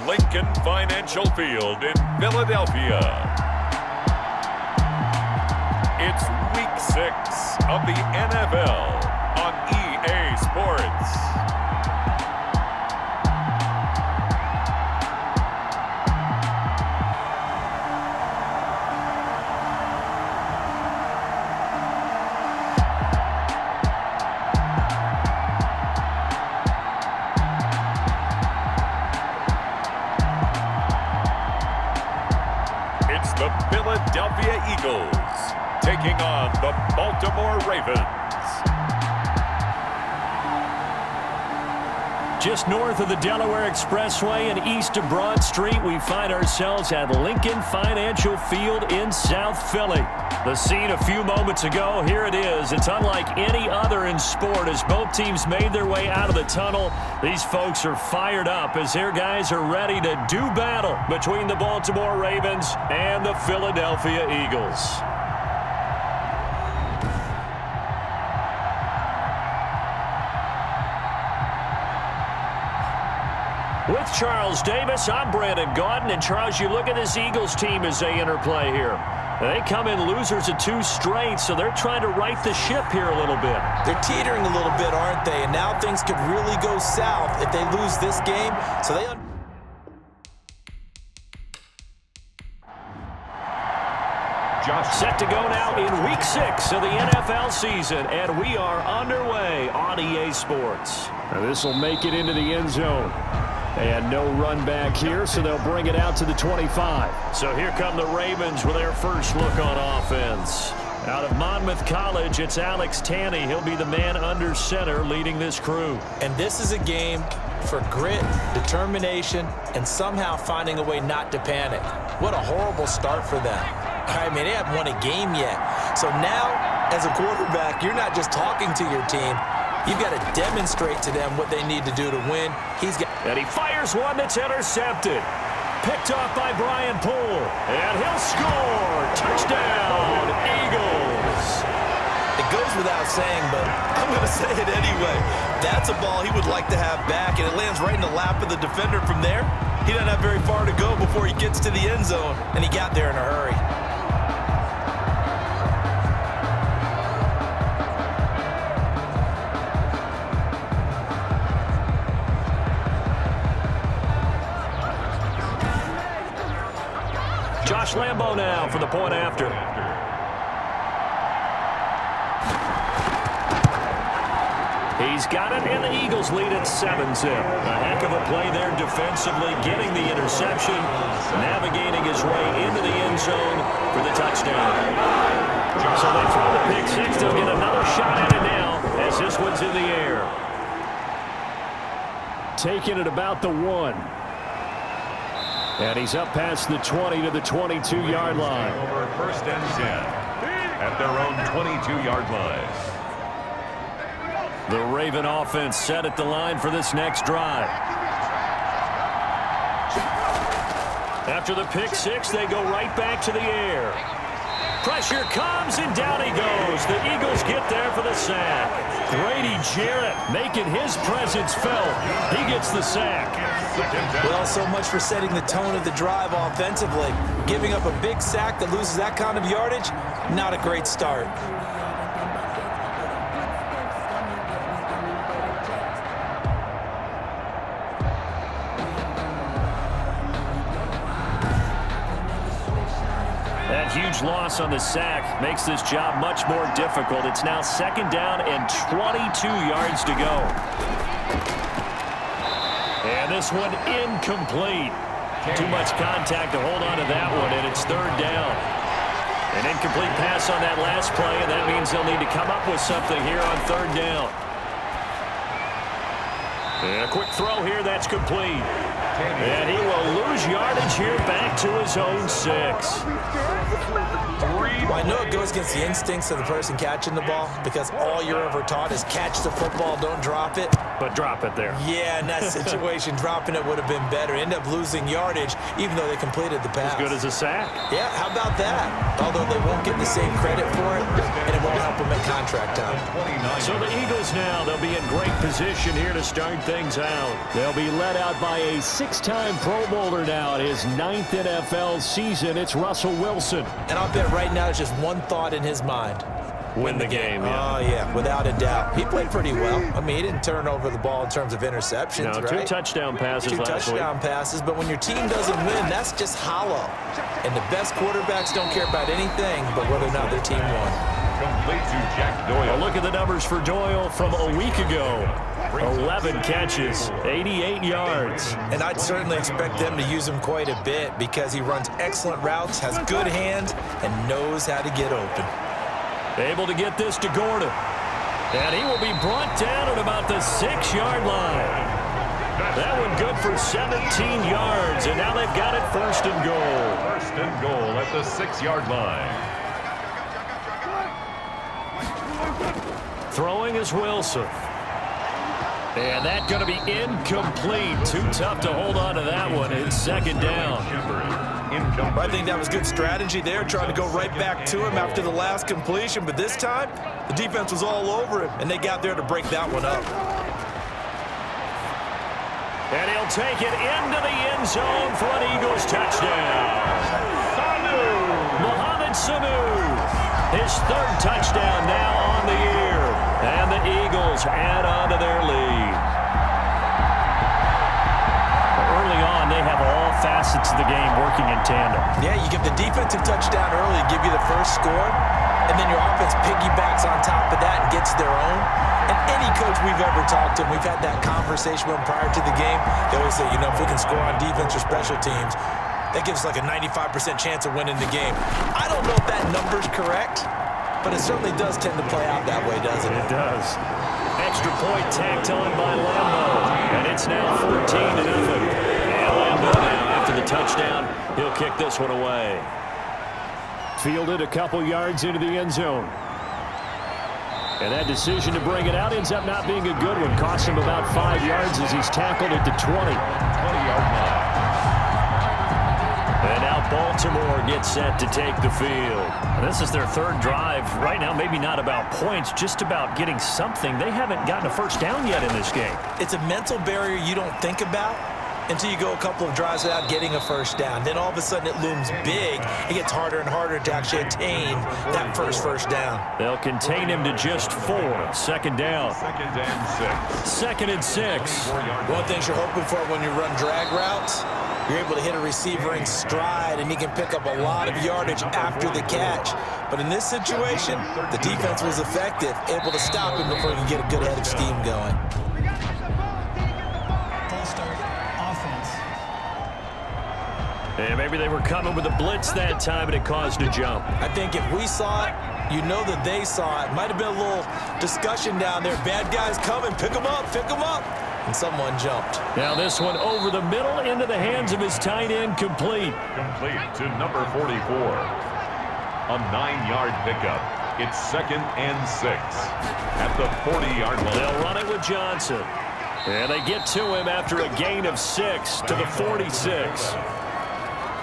Lincoln Financial Field in Philadelphia. It's Week 6 of the NFL on EA Sports. It's the Philadelphia Eagles taking on the Baltimore Ravens. Just north of the Delaware Expressway and east of Broad Street, we find ourselves at Lincoln Financial Field in South Philly. The scene a few moments ago, here it is. It's unlike any other in sport as both teams made their way out of the tunnel. These folks are fired up as their guys are ready to do battle between the Baltimore Ravens and the Philadelphia Eagles. With Charles Davis, I'm Brandon Gaudin. And Charles, you look at this Eagles team as they interplay here. They come in losers of 2 straight, so they're trying to right the ship here a little bit. They're teetering a little bit, aren't they? And now things could really go south if they lose this game. So they... Set to go now in Week 6 of the NFL season, and we are underway on EA Sports. Now this will make it into the end zone. And no run back here, so they'll bring it out to the 25. So here come the Ravens with their first look on offense. Out of Monmouth College, it's Alex Tanney. He'll be the man under center leading this crew. And this is a game for grit, determination, and somehow finding a way not to panic. What a horrible start for them. I mean, they haven't won a game yet. So now, as a quarterback, you're not just talking to your team. You've got to demonstrate to them what they need to do to win. And he fires one that's intercepted. Picked off by Brian Poole. And he'll score. Touchdown, Eagles. It goes without saying, but I'm going to say it anyway. That's a ball he would like to have back, and it lands right in the lap of the defender from there. He doesn't have very far to go before he gets to the end zone, and he got there in a hurry. Josh Lambo now for the point after. He's got it, and the Eagles lead at 7-zip. A heck of a play there defensively, getting the interception, navigating his way into the end zone for the touchdown. So they throw the pick six. They'll get another shot at it now as this one's in the air. Taking it about the 1. And he's up past the 20 to the 22-yard line. Over first and 10 at their own 22-yard line. The Raven offense set at the line for this next drive. After the pick six, they go right back to the air. Pressure comes, and down he goes. The Eagles get there for the sack. Grady Jarrett making his presence felt. He gets the sack. Well, so much for setting the tone of the drive offensively. Giving up a big sack that loses that kind of yardage, not a great start. That huge loss on the sack makes this job much more difficult. It's now 2nd down and 22 yards to go. And this one incomplete. Too much contact to hold on to that one, and it's 3rd down. An incomplete pass on that last play, and that means they'll need to come up with something here on 3rd down. And a quick throw here, that's complete. And he will lose yardage here back to his own 6. Well, I know it goes against the instincts of the person catching the ball because all you're ever taught is catch the football, don't drop it. But drop it there. Yeah, in that situation, dropping it would have been better. End up losing yardage, even though they completed the pass. As good as a sack. Yeah, how about that? Although they won't get the same credit for it, and it won't help them at contract time. So the Eagles now, they'll be in great position here to start things out. They'll be led out by a 6-time Pro Bowler now in his 9th NFL season. It's Russell Wilson. And I'll bet right now there's just one thought in his mind. Win the game, yeah. Oh, yeah, without a doubt. He played pretty well. I mean, he didn't turn over the ball in terms of interceptions, no, right? 2 touchdown passes last week. 2 touchdown passes, but when your team doesn't win, that's just hollow. And the best quarterbacks don't care about anything but whether or not their team won. Complete to Jack Doyle. Well, look at the numbers for Doyle from a week ago. 11 catches, 88 yards. And I'd certainly expect them to use him quite a bit because he runs excellent routes, has good hands, and knows how to get open. Able to get this to Gordon. And he will be brought down at about the 6-yard line. That one good for 17 yards, and now they've got it 1st and goal. 1st and goal at the 6-yard line. Throwing is Wilson. And that's going to be incomplete. Too tough to hold on to that one. It's 2nd down. I think that was good strategy there, trying to go right back to him after the last completion. But this time, the defense was all over him, and they got there to break that one up. And he'll take it into the end zone for an Eagles touchdown. Mohamed Sanu, his 3rd touchdown now on the year. And the Eagles add on to their lead. Early on, they have all facets of the game working in tandem. Yeah, you give the defensive touchdown early, give you the first score, and then your offense piggybacks on top of that and gets their own. And any coach we've ever talked to, we've had that conversation with them prior to the game, they always say, you know, if we can score on defense or special teams, that gives us like a 95% chance of winning the game. I don't know if that number's correct, but it certainly does tend to play out that way, doesn't it? It does. Extra point tacked on by Lambeau, and it's now 14-0. And Lambeau now, after the touchdown, he'll kick this one away. Fielded a couple yards into the end zone. And that decision to bring it out ends up not being a good one. Costs him about 5 yards as he's tackled at the 20-yard line. And now Baltimore gets set to take the field. And this is their 3rd drive. Right now, maybe not about points, just about getting something. They haven't gotten a first down yet in this game. It's a mental barrier you don't think about until you go a couple of drives without getting a first down. Then all of a sudden it looms big. It gets harder and harder to actually attain that first down. They'll contain him to just 4. 2nd down. 2nd and 6. 2nd and 6. One thing you're hoping for when you run drag routes, you're able to hit a receiver in stride, and he can pick up a lot of yardage after the catch. But in this situation, the defense was effective, able to stop him before he can get a good head of steam going. And maybe they were coming with a blitz that time, and it caused a jump. I think if we saw it, you know that they saw it. Might have been a little discussion down there. Bad guys coming, pick them up, pick them up. And someone jumped. Now this one over the middle into the hands of his tight end, complete. Complete to number 44. A 9-yard pickup. It's 2nd and 6 at the 40-yard line. They'll run it with Johnson. And they get to him after a gain of 6 to the 46.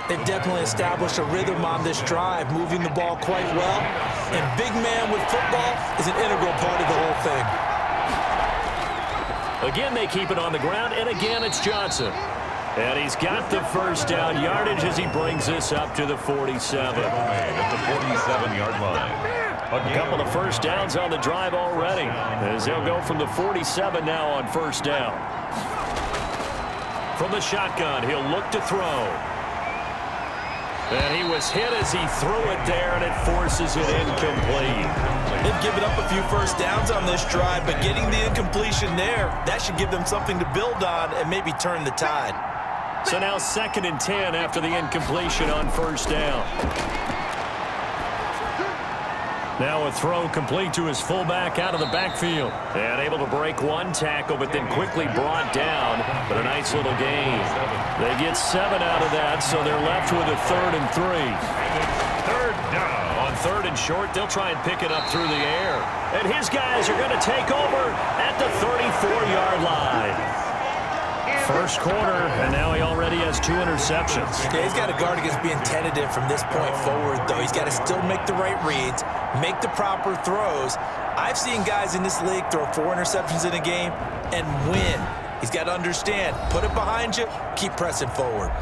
They've definitely established a rhythm on this drive, moving the ball quite well. And big man with football is an integral part of the whole thing. Again, they keep it on the ground, and again, it's Johnson. And he's got the first down yardage as he brings this up to the 47. At the 47-yard line. A couple of first downs on the drive already, as they'll go from the 47 now on 1st down. From the shotgun, he'll look to throw. And he was hit as he threw it there, and it forces it incomplete. They've given up a few first downs on this drive, but getting the incompletion there, that should give them something to build on and maybe turn the tide. So now 2nd and 10 after the incompletion on 1st down. Now a throw complete to his fullback out of the backfield. And able to break one tackle, but then quickly brought down. But a nice little gain. They get 7 out of that, so they're left with a 3rd and 3. Third down. On 3rd and short, they'll try and pick it up through the air. And his guys are going to take over at the 34-yard line. First quarter, and now he already has 2 interceptions. Yeah, he's got to guard against being tentative from this point forward, though. He's got to still make the right reads, make the proper throws. I've seen guys in this league throw 4 interceptions in a game and win. He's got to understand, put it behind you, keep pressing forward.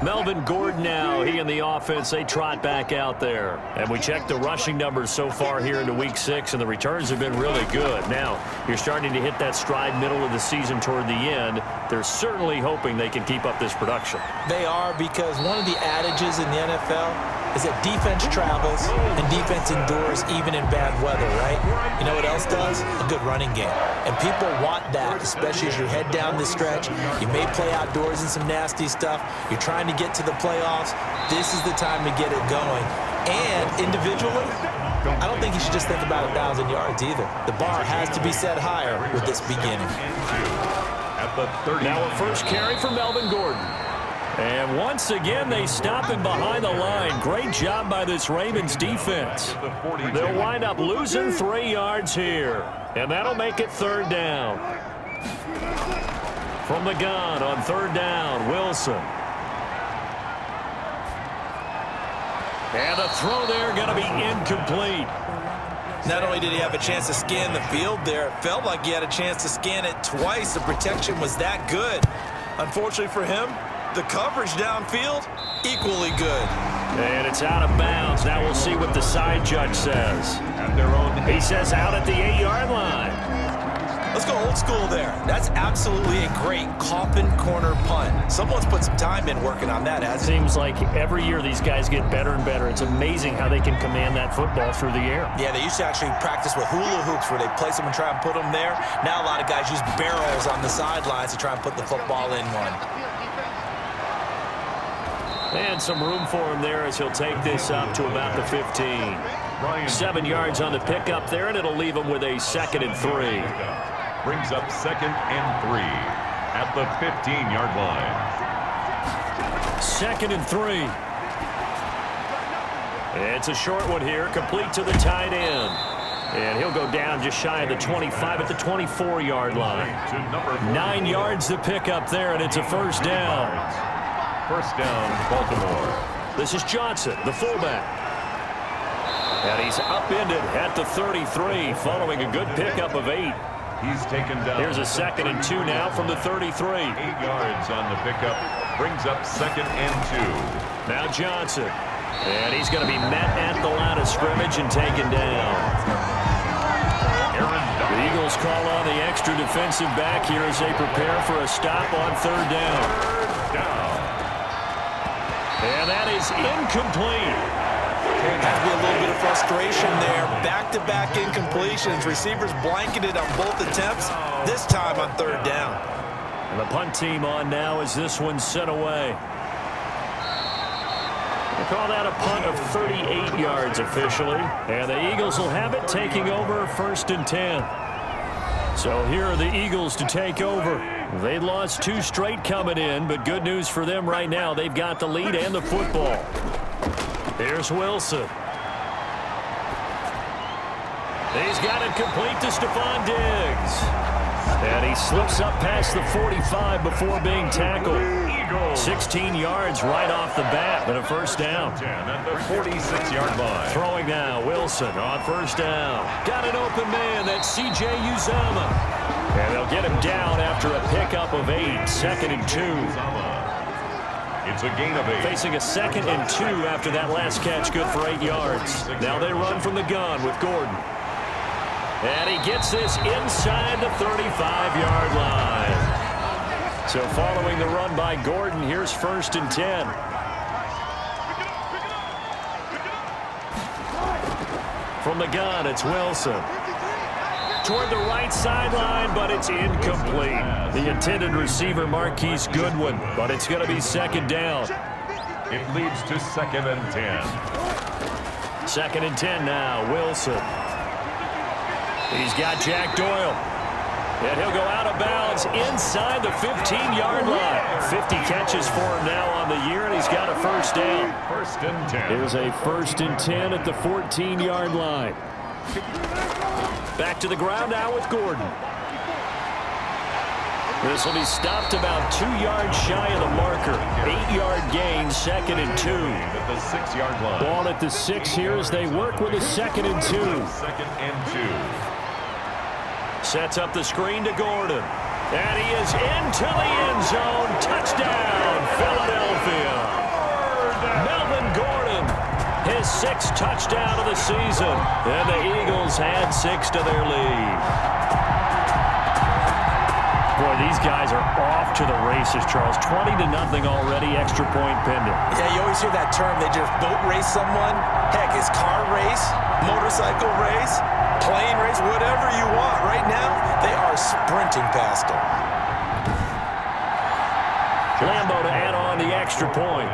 Melvin Gordon now, he and the offense, they trot back out there. And we check the rushing numbers so far here into Week 6, and the returns have been really good. Now, you're starting to hit that stride middle of the season toward the end. They're certainly hoping they can keep up this production. They are, because one of the adages in the NFL is that defense travels and defense endures even in bad weather, right? You know what else does? A good running game. And people want that, especially as you head down the stretch. You may play outdoors in some nasty stuff. You're trying to get to the playoffs. This is the time to get it going. And individually, I don't think you should just think about 1,000 yards either. The bar has to be set higher with this beginning. Now a first carry for Melvin Gordon. And once again, they stop him behind the line. Great job by this Ravens defense. They'll wind up losing 3 yards here. And that'll make it 3rd down. From the gun on 3rd down, Wilson. And the throw there going to be incomplete. Not only did he have a chance to scan the field there, it felt like he had a chance to scan it twice. The protection was that good. Unfortunately for him, the coverage downfield, equally good. And it's out of bounds. Now we'll see what the side judge says. At their own, he says out at the 8-yard line. Let's go old school there. That's absolutely a great coffin corner punt. Someone's put some time in working on that, hasn't it? Seems like every year these guys get better and better. It's amazing how they can command that football through the air. Yeah, they used to actually practice with hula hoops where they place them and try and put them there. Now a lot of guys use barrels on the sidelines to try and put the football in one. And some room for him there as he'll take this up to about the 15. 7 yards on the pickup there, and it'll leave him with a 2nd and 3. Brings up 2nd and 3 at the 15-yard line. 2nd and 3. It's a short one here, complete to the tight end. And he'll go down just shy of the 25 at the 24-yard line. 9 yards to pick up there, and it's a 1st down. 1st down, Baltimore. This is Johnson, the fullback. And he's upended at the 33, following a good pickup of 8. He's taken down. Here's a 2nd and 2 now from the 33. 8 yards on the pickup. Brings up 2nd and 2. Now Johnson. And he's going to be met at the line of scrimmage and taken down. The Eagles call on the extra defensive back here as they prepare for a stop on 3rd down. 3rd down. And that is incomplete. Has to be a little bit of frustration there. Back-to-back incompletions. Receivers blanketed on both attempts, this time on 3rd down. And the punt team on now as this one's sent away. They call that a punt of 38 yards officially. And the Eagles will have it, taking over 1st and 10. So here are the Eagles to take over. They lost 2 straight coming in, but good news for them right now. They've got the lead and the football. Here's Wilson. He's got it complete to Stephon Diggs. And he slips up past the 45 before being tackled. 16 yards right off the bat, but a 1st down. At the 46-yard line. Throwing now, Wilson on 1st down. Got an open man, that's C.J. Uzomah. And they'll get him down after a pickup of 8, 2nd and 2. It's a gain of 8. Facing a 2nd and 2 after that last catch, good for 8 yards. Now they run from the gun with Gordon. And he gets this inside the 35-yard line. So following the run by Gordon, here's 1st and 10. From the gun, it's Wilson. Toward the right sideline, but it's incomplete. The intended receiver, Marquise Goodwin, but it's going to be 2nd down. It leads to 2nd and 10. 2nd and 10 now. Wilson. He's got Jack Doyle. And he'll go out of bounds inside the 15-yard line. 50 catches for him now on the year, and he's got a first down. 1st and 10. Here's a 1st and 10 at the 14-yard line. Back to the ground now with Gordon. This will be stopped about 2 yards shy of the marker. 8-yard gain, 2nd and 2. At the 6-yard line. Ball at the 6 here as they work with a 2nd and 2. 2nd and 2. Sets up the screen to Gordon. And he is into the end zone. Touchdown, Philadelphia. Melvin Gordon, his 6th touchdown of the season. And the Eagles add 6 to their lead. Boy, these guys are off to the races, Charles. 20-0 already, extra point pending. Yeah, you always hear that term. They just boat race someone. Heck, it's car race, motorcycle race, plane race, whatever you want. Right now, they are sprinting past them. Lambo to add on the extra point.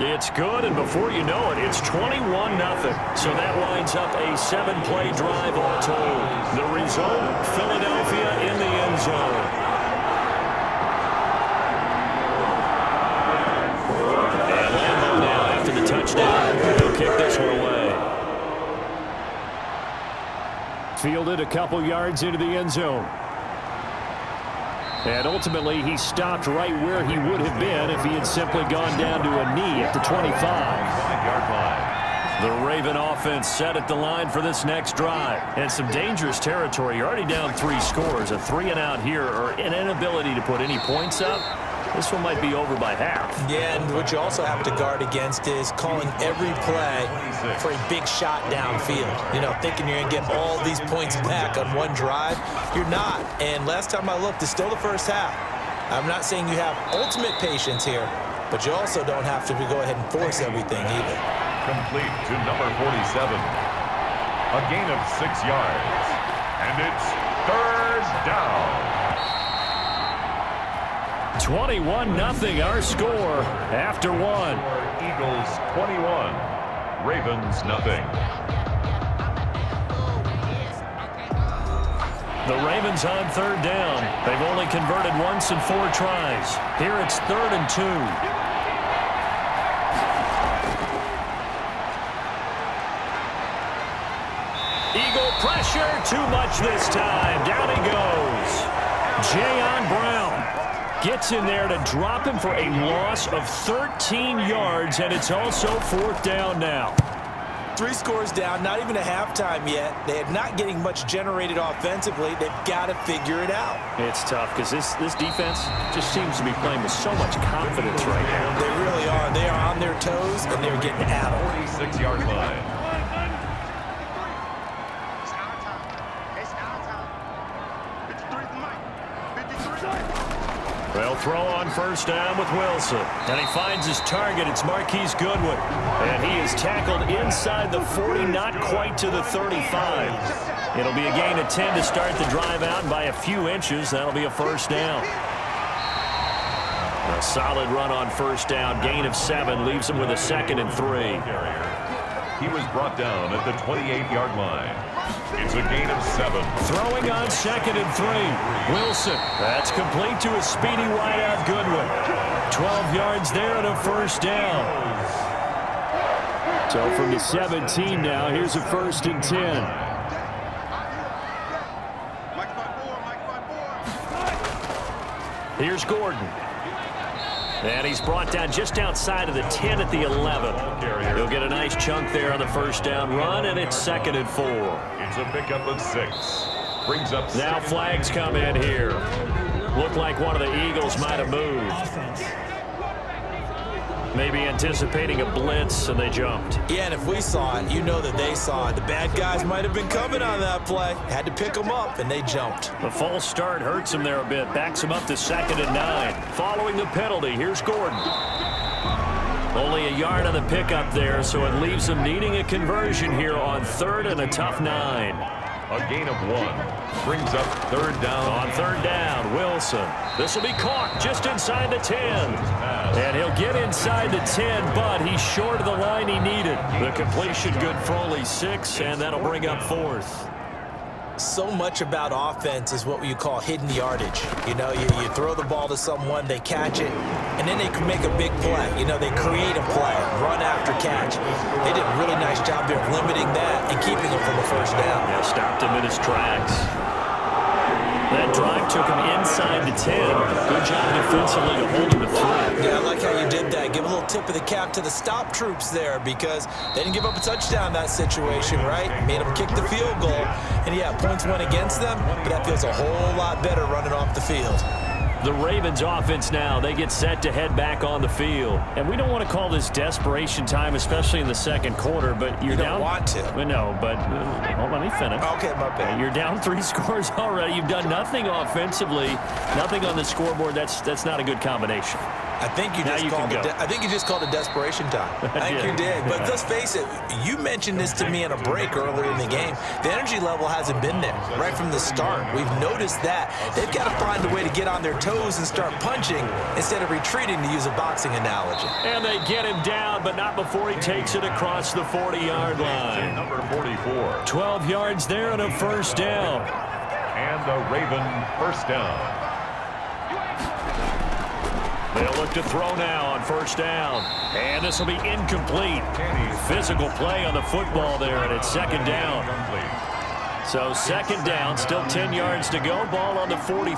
It's good, and before you know it, it's 21-0. So that lines up a 7-play drive all told. The result, Philadelphia in the end zone. And Lambo now after the touchdown. He'll kick this one away. Fielded a couple yards into the end zone. And ultimately, he stopped right where he would have been if he had simply gone down to a knee at the 25-yard line. The Raven offense set at the line for this next drive. And some dangerous territory. You're already down 3 scores. A 3-and-out here or an inability to put any points up. This one might be over by half. Yeah, and what you also have to guard against is calling every play for a big shot downfield. You know, thinking you're going to get all these points back on one drive. You're not. And last time I looked, it's still the first half. I'm not saying you have ultimate patience here, but you also don't have to go ahead and force everything either. Complete to number 47. A gain of 6 yards. And it's 3rd down. 21-0 our score after 1. Eagles 21, Ravens nothing. The Ravens on 3rd down. They've only converted once in 4 tries. Here it's 3rd and 2. Eagle pressure, too much this time. Down he goes. Jayon Brown gets in there to drop him for a loss of 13 yards, and it's also 4th down now. 3 scores down, not even a halftime yet. They are not getting much generated offensively. They've got to figure it out. It's tough because this defense just seems to be playing with so much confidence right now. They really are. They are on their toes, and they're getting at them. 46-yard line. They'll throw on 1st down with Wilson. And he finds his target. It's Marquise Goodwin. And he is tackled inside the 40, not quite to the 35. It'll be a gain of 10 to start the drive out by a few inches. That'll be a 1st down. A solid run on 1st down. Gain of 7 leaves him with a 2nd and 3. He was brought down at the 28-yard line. It's a gain of 7. Throwing on 2nd and 3. Wilson. That's complete to a speedy wideout Goodwin. 12 yards there and a 1st down. So from the 17 now, here's a 1st and 10. Here's Gordon. And he's brought down just outside of the 10 at the 11. He'll get a nice chunk there on the 1st down run, and it's 2nd and 4. It's a pickup of 6. Brings up 6. Now flags come in here. Looked like one of the Eagles might have moved. Maybe anticipating a blitz, and they jumped. Yeah, and if we saw it, you know that they saw it. The bad guys might have been coming on that play. Had to pick them up, and they jumped. The false start hurts him there a bit. Backs him up to 2nd and 9. Following the penalty, here's Gordon. Only a yard on the pickup there, so it leaves him needing a conversion here on 3rd and a tough 9. A gain of 1. Brings up third down. On third down, Wilson. This will be caught just inside the 10. And he'll get inside the 10, but he's short of the line he needed. The completion good for only 6, and that'll bring up 4th. So much about offense is what you call hidden yardage. You know, you throw the ball to someone, they catch it, and then they can make a big play. You know, they create a play, run after catch. They did a really nice job there of limiting that and keeping him from a first down. Yeah, stopped him in his tracks. That drive took him inside the 10. Good job defensively to hold him to 3. Yeah, I like how you did that. Give a little tip of the cap to the stop troops there because they didn't give up a touchdown in that situation, right? Made them kick the field goal. And, yeah, points went against them, but that feels a whole lot better running off the field. The Ravens offense now, they get set to head back on the field. And we don't want to call this desperation time, especially in the second quarter, but you're down. You don't want to. No, but let me finish. Okay, my bad. You're down 3 scores already. You've done nothing offensively, nothing on the scoreboard. That's not a good combination. I think you just called it desperation time. I think you did. But let's face it, you mentioned this to me in a break earlier in the game. The energy level hasn't been there right from the start. We've noticed that. They've got to find a way to get on their toes and start punching instead of retreating, to use a boxing analogy. And they get him down, but not before he takes it across the 40-yard line. Number 44. 12 yards there and a first down. And the Raven first down. They'll look to throw now on first down. And this will be incomplete. Physical play on the football there, and it's second down. So second down, still 10 yards to go. Ball on the 43.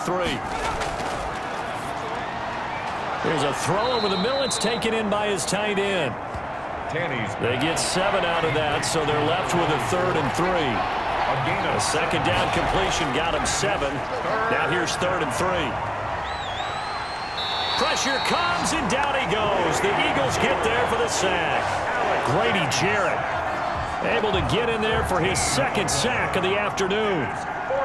There's a throw over the middle. It's taken in by his tight end. They get 7 out of that, so they're left with a 3rd and 3. A second down completion got him 7. Now here's 3rd and 3. Pressure comes, and down he goes. The Eagles get there for the sack. Grady Jarrett able to get in there for his 2nd sack of the afternoon.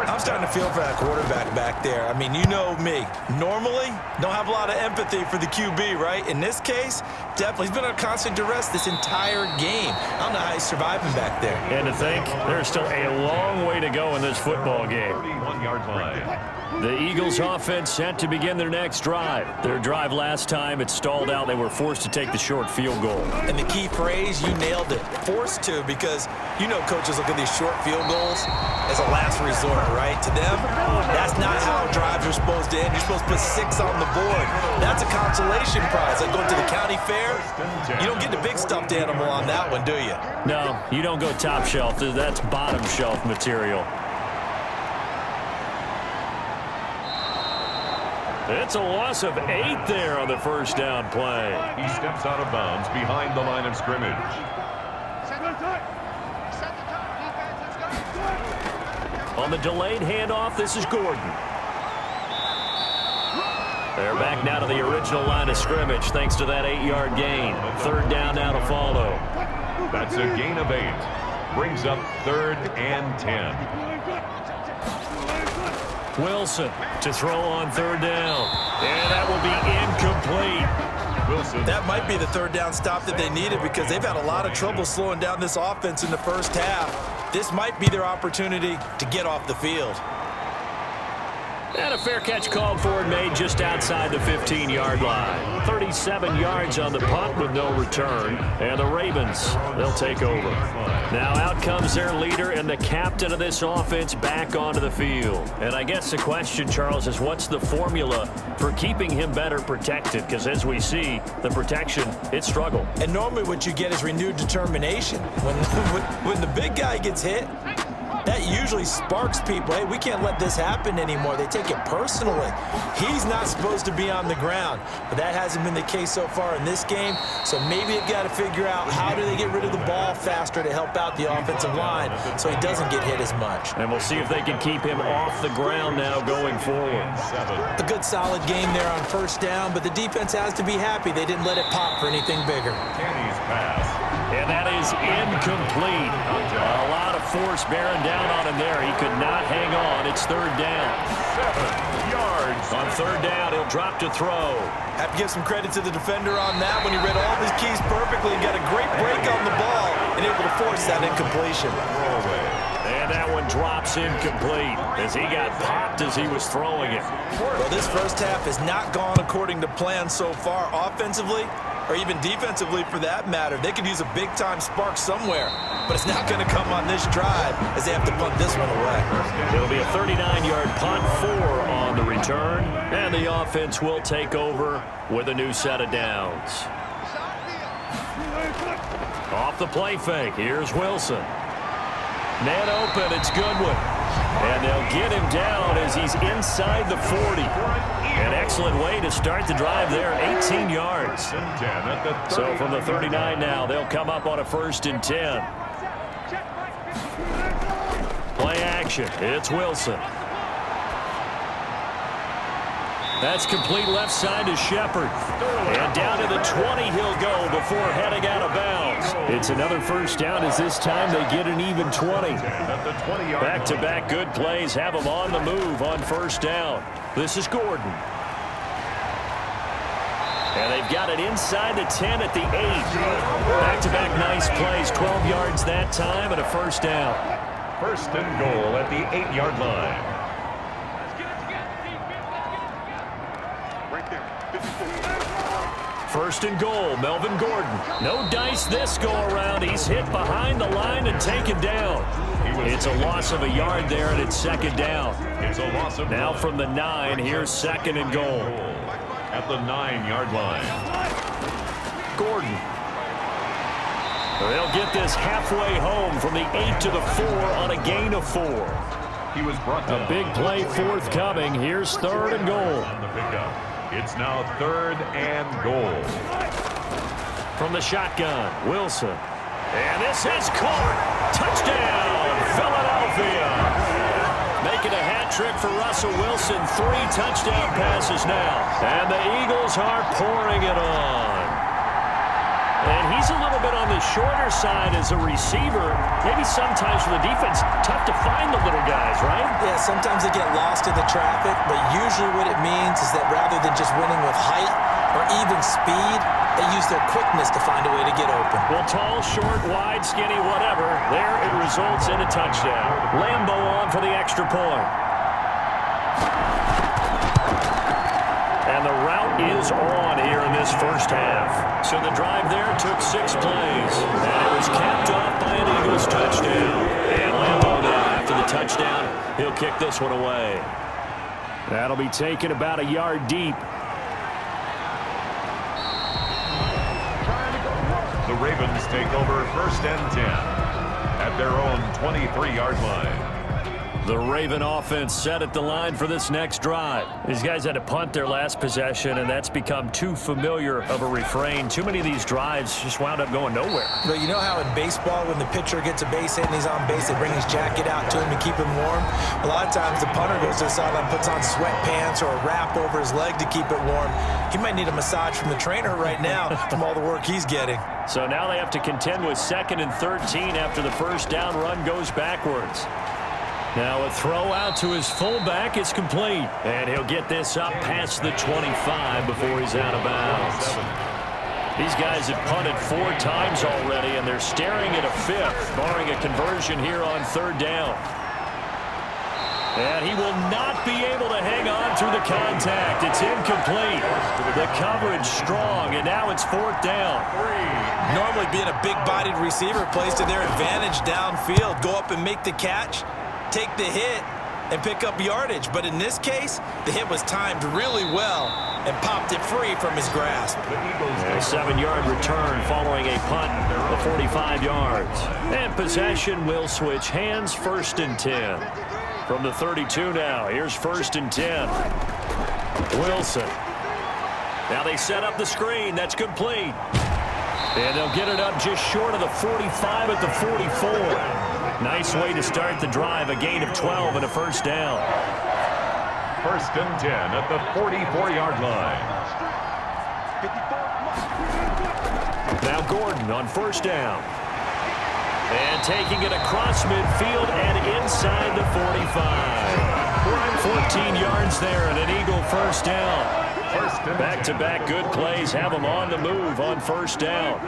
I'm starting to feel for that quarterback back there. I mean, you know me. Normally, don't have a lot of empathy for the QB, right? In this case, definitely. He's been under constant duress this entire game. I don't know how he's surviving back there. And to think, there's still a long way to go in this football game. 31-yard line. The Eagles offense set to begin their next drive. Their drive last time, it stalled out. They were forced to take the short field goal. And the key phrase, you nailed it. Forced to, because you know coaches look at these short field goals as a last resort, right? To them, that's not how drives are supposed to end. You're supposed to put 6 on the board. That's a consolation prize. Like going to the county fair, you don't get the big stuffed animal on that one, do you? No, you don't go top shelf. That's bottom shelf material. It's a loss of 8 there on the first down play. He steps out of bounds behind the line of scrimmage. On the delayed handoff, this is Gordon. They're back now to the original line of scrimmage thanks to that 8-yard gain. 3rd down now to follow. That's a gain of 8. Brings up 3rd and 10. Wilson to throw on 3rd down. And that will be incomplete. Wilson. That might be the 3rd down stop that they needed because they've had a lot of trouble slowing down this offense in the first half. This might be their opportunity to get off the field. And a fair catch called for and made just outside the 15-yard line. 37 yards on the punt with no return. And the Ravens, they'll take over. Now out comes their leader and the captain of this offense back onto the field. And I guess the question, Charles, is what's the formula for keeping him better protected? Because as we see, the protection, it struggled. And normally what you get is renewed determination. When the big guy gets hit, that usually sparks people. Hey, we can't let this happen anymore. They take it personally. He's not supposed to be on the ground, but that hasn't been the case so far in this game. So maybe they've got to figure out how do they get rid of the ball faster to help out the offensive line so he doesn't get hit as much. And we'll see if they can keep him off the ground now going forward. A good solid game there on first down, but the defense has to be happy they didn't let it pop for anything bigger. Kenny's pass. And that is incomplete. A lot of force bearing down on him there. He could not hang on. It's 3rd down. 7 yards. On 3rd down, he'll drop to throw. Have to give some credit to the defender on that when he read all of his keys perfectly and got a great break on the ball and able to force that incompletion. And that one drops incomplete as he got popped as he was throwing it. Well, this first half has not gone according to plan so far offensively or even defensively for that matter. They could use a big-time spark somewhere, but it's not going to come on this drive as they have to punt this one away. It'll be a 39-yard punt, 4 on the return, and the offense will take over with a new set of downs. Off the play fake, here's Wilson. Man open, it's Goodwin. And they'll get him down as he's inside the 40. An excellent way to start the drive there, 18 yards. So from the 39 now, they'll come up on a 1st and 10. Play action, it's Wilson. That's complete left side to Shepard. And down to the 20 he'll go before heading out of bounds. It's another 1st down as this time they get an even 20. Back-to-back good plays have them on the move on 1st down. This is Gordon. And they've got it inside the 10 at the 8. Back-to-back nice plays, 12 yards that time and a 1st down. 1st and goal at the 8-yard line. First and goal, Melvin Gordon. No dice this go-around. He's hit behind the line and taken down. It's a loss of a yard there, and it's 2nd down. It's a loss of now from the 9, here's 2nd and goal. At the 9-yard line. Gordon. They'll get this halfway home from the 8 to the 4 on a gain of 4. He was brought down. A big play forthcoming. Here's 3rd and goal. On the pickup. It's now 3rd and goal. From the shotgun, Wilson. And this is caught. Touchdown, Philadelphia. Making a hat trick for Russell Wilson. 3 touchdown passes now. And the Eagles are pouring it on. And he's a little bit on the shorter side as a receiver. Maybe sometimes for the defense, tough to find the little guys, right? Yeah, sometimes they get lost in the traffic, but usually what it means is that rather than just winning with height or even speed, they use their quickness to find a way to get open. Well, tall, short, wide, skinny, whatever, there it results in a touchdown. Lambo on for the extra point. And the route is on here in this 1st half. So the drive there took 6 plays. And it was capped off by an Eagles touchdown. And Lambo now, after the touchdown, he'll kick this one away. That'll be taken about a yard deep. The Ravens take over 1st and 10 at their own 23-yard line. The Raven offense set at the line for this next drive. These guys had to punt their last possession, and that's become too familiar of a refrain. Too many of these drives just wound up going nowhere. Well, you know how in baseball, when the pitcher gets a base hit and he's on base, they bring his jacket out to him to keep him warm? A lot of times the punter goes to the sideline, puts on sweatpants or a wrap over his leg to keep it warm. He might need a massage from the trainer right now from all the work he's getting. So now they have to contend with 2nd and 13 after the 1st down run goes backwards. Now a throw out to his fullback is complete. And he'll get this up past the 25 before he's out of bounds. These guys have punted 4 times already, and they're staring at a 5th, barring a conversion here on 3rd down. And he will not be able to hang on through the contact. It's incomplete. The coverage strong, and now it's 4th down. Normally being a big-bodied receiver plays to their advantage downfield. Go up and make the catch, take the hit, and pick up yardage. But in this case, the hit was timed really well and popped it free from his grasp. A 7-yard return following a punt of 45 yards. And possession will switch hands, 1st and 10. From the 32 now, here's 1st and 10. Wilson. Now they set up the screen. That's complete. And they'll get it up just short of the 45 at the 44. Nice way to start the drive. A gain of 12 and a 1st down. 1st and 10 at the 44-yard line. Now Gordon on 1st down. And taking it across midfield and inside the 45. 14 yards there and an Eagle 1st down. Back-to-back good plays have them on the move on 1st down.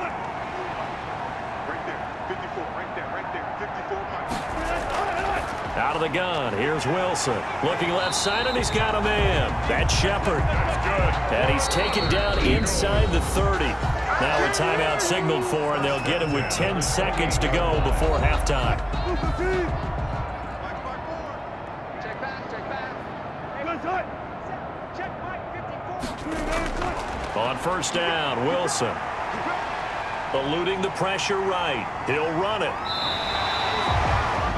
of the gun. Here's Wilson. Looking left side, and he's got a man. That's Shepard. And he's taken down inside the 30. Now a timeout signaled for, and they'll get it with 10 seconds to go before halftime. Check back. Check back, 54. On first down, Wilson. Eluding the pressure right. He'll run it.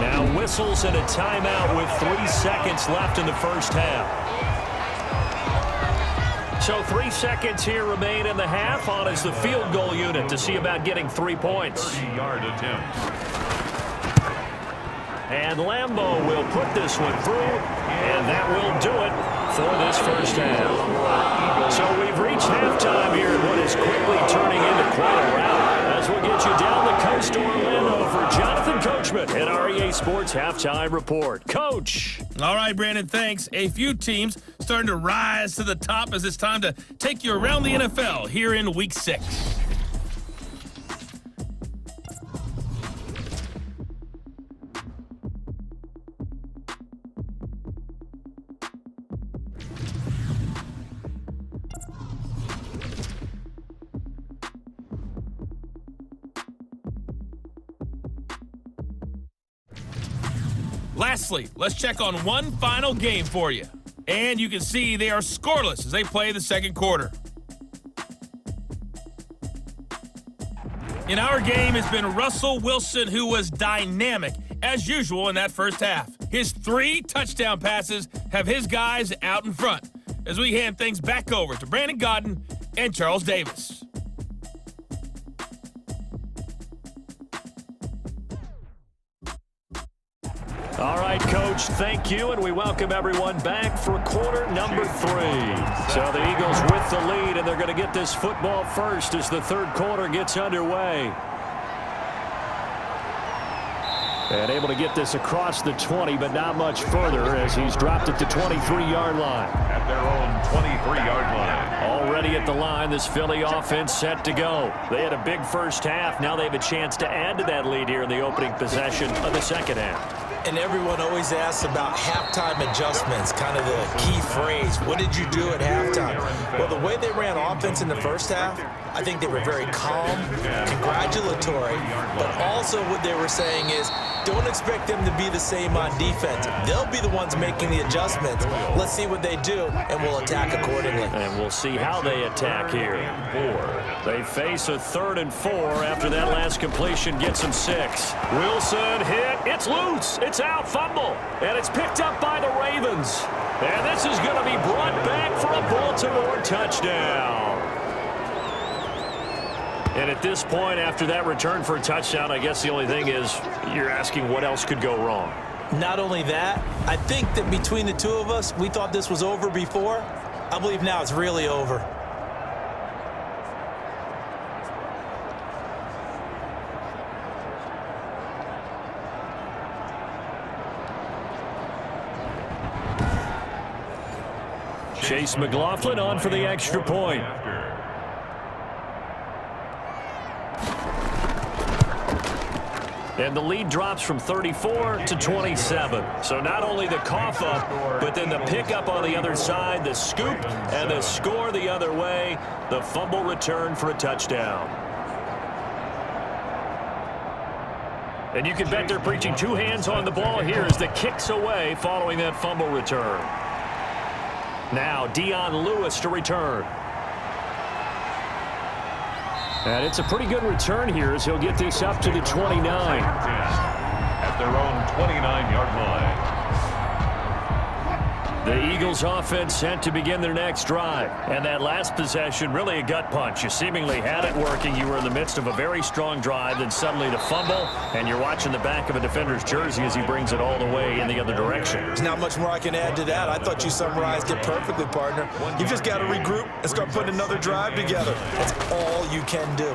Now whistles and a timeout with 3 seconds left in the first half. So 3 seconds here remain in the half. On is the field goal unit to see about getting 3 points. 30-yard attempt. And Lambeau will put this one through, and that will do it for this first half. So we've reached halftime here in what is quickly turning into quite a rout. As we'll get you down the coast to Orlando for Jonathan Coachman at our EA Sports Halftime Report. Coach. All right, Brandon, thanks. A few teams starting to rise to the top as it's time to take you around the NFL here in Week 6. Lastly, let's check on one final game for you. And you can see they are scoreless as they play the second quarter. In our game, it's been Russell Wilson, who was dynamic, as usual, in that first half. His 3 touchdown passes have his guys out in front as we hand things back over to Brandon Gaudin and Charles Davis. All right, Coach, thank you, and we welcome everyone back for quarter number 3. So the Eagles with the lead, and they're going to get this football first as the third quarter gets underway. And able to get this across the 20, but not much further as he's dropped it to 23-yard line. At their own 23-yard line. Already at the line, this Philly offense set to go. They had a big first half. Now they have a chance to add to that lead here in the opening possession of the second half. And everyone always asks about halftime adjustments, kind of the key phrase. What did you do at halftime? Well, the way they ran offense in the first half, I think they were very calm, congratulatory, but also what they were saying is, don't expect them to be the same on defense. They'll be the ones making the adjustments. Let's see what they do, and we'll attack accordingly. And we'll see how they attack here. They face a 3rd and 4 after that last completion gets them 6. Wilson hit. It's loose. It's out. Fumble. And it's picked up by the Ravens. And this is going to be brought back for a Baltimore touchdown. And at this point, after that return for a touchdown, I guess the only thing is you're asking what else could go wrong. Not only that, I think that between the two of us, we thought this was over before. I believe now it's really over. Chase McLaughlin on for the extra point. And the lead drops from 34 to 27. So not only the cough up, but then the pickup on the other side, the scoop, and the score the other way, the fumble return for a touchdown. And you can bet they're preaching 2 hands on the ball here as the kick's away following that fumble return. Now Dion Lewis to return. And it's a pretty good return here as he'll get this up to the 29. At their own 29-yard line. The Eagles offense set to begin their next drive. And that last possession, really a gut punch. You seemingly had it working. You were in the midst of a very strong drive. Then suddenly the fumble, and you're watching the back of a defender's jersey as he brings it all the way in the other direction. There's not much more I can add to that. I thought you summarized it perfectly, partner. You've just got to regroup and start putting another drive together. That's all you can do.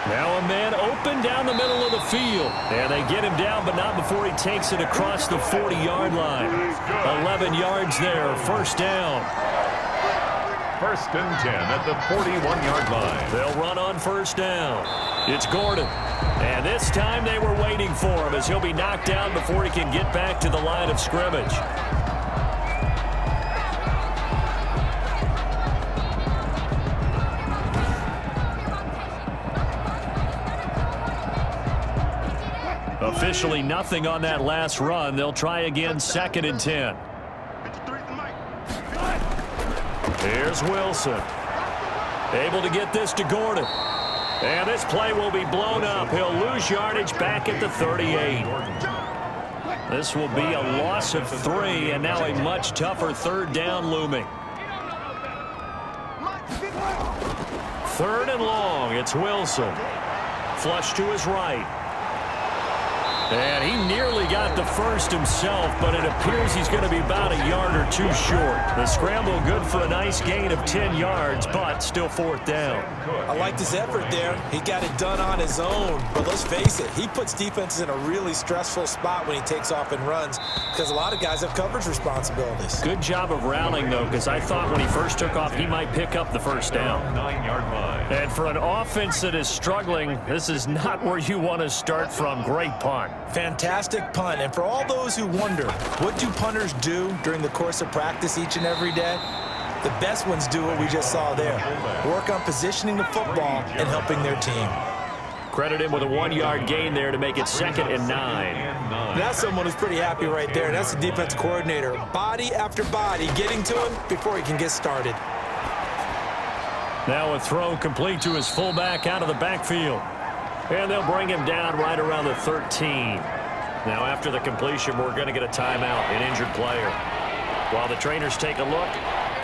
Now a man open down the middle of the field. And they get him down, but not before he takes it across the 40-yard line. 11 yards there, first down. First and 10 at the 41-yard line. They'll run on first down. It's Gordon. And this time they were waiting for him as he'll be knocked down before he can get back to the line of scrimmage. Officially nothing on that last run. They'll try again, second and 10. Here's Wilson. Able to get this to Gordon. And this play will be blown up. He'll lose yardage back at the 38. This will be a loss of 3, and now a much tougher third down looming. Third and long. It's Wilson. Flush to his right. And he nearly got the first himself, but it appears he's going to be about a yard or two short. The scramble good for a nice gain of 10 yards, but still fourth down. I liked his effort there. He got it done on his own. But let's face it, he puts defenses in a really stressful spot when he takes off and runs because a lot of guys have coverage responsibilities. Good job of rallying, though, because I thought when he first took off, he might pick up the first down. 9-yard line. And for an offense that is struggling, this is not where you want to start from. Great punt. Fantastic punt. And for all those who wonder, what do punters do during the course of practice each and every day? The best ones do what we just saw there. Work on positioning the football and helping their team. Credit him with a 1-yard gain there to make it second and 9. That's someone who's pretty happy right there. That's the defense coordinator. Body after body getting to him before he can get started. Now a throw complete to his fullback out of the backfield. And they'll bring him down right around the 13. Now after the completion, we're going to get a timeout, an injured player. While the trainers take a look,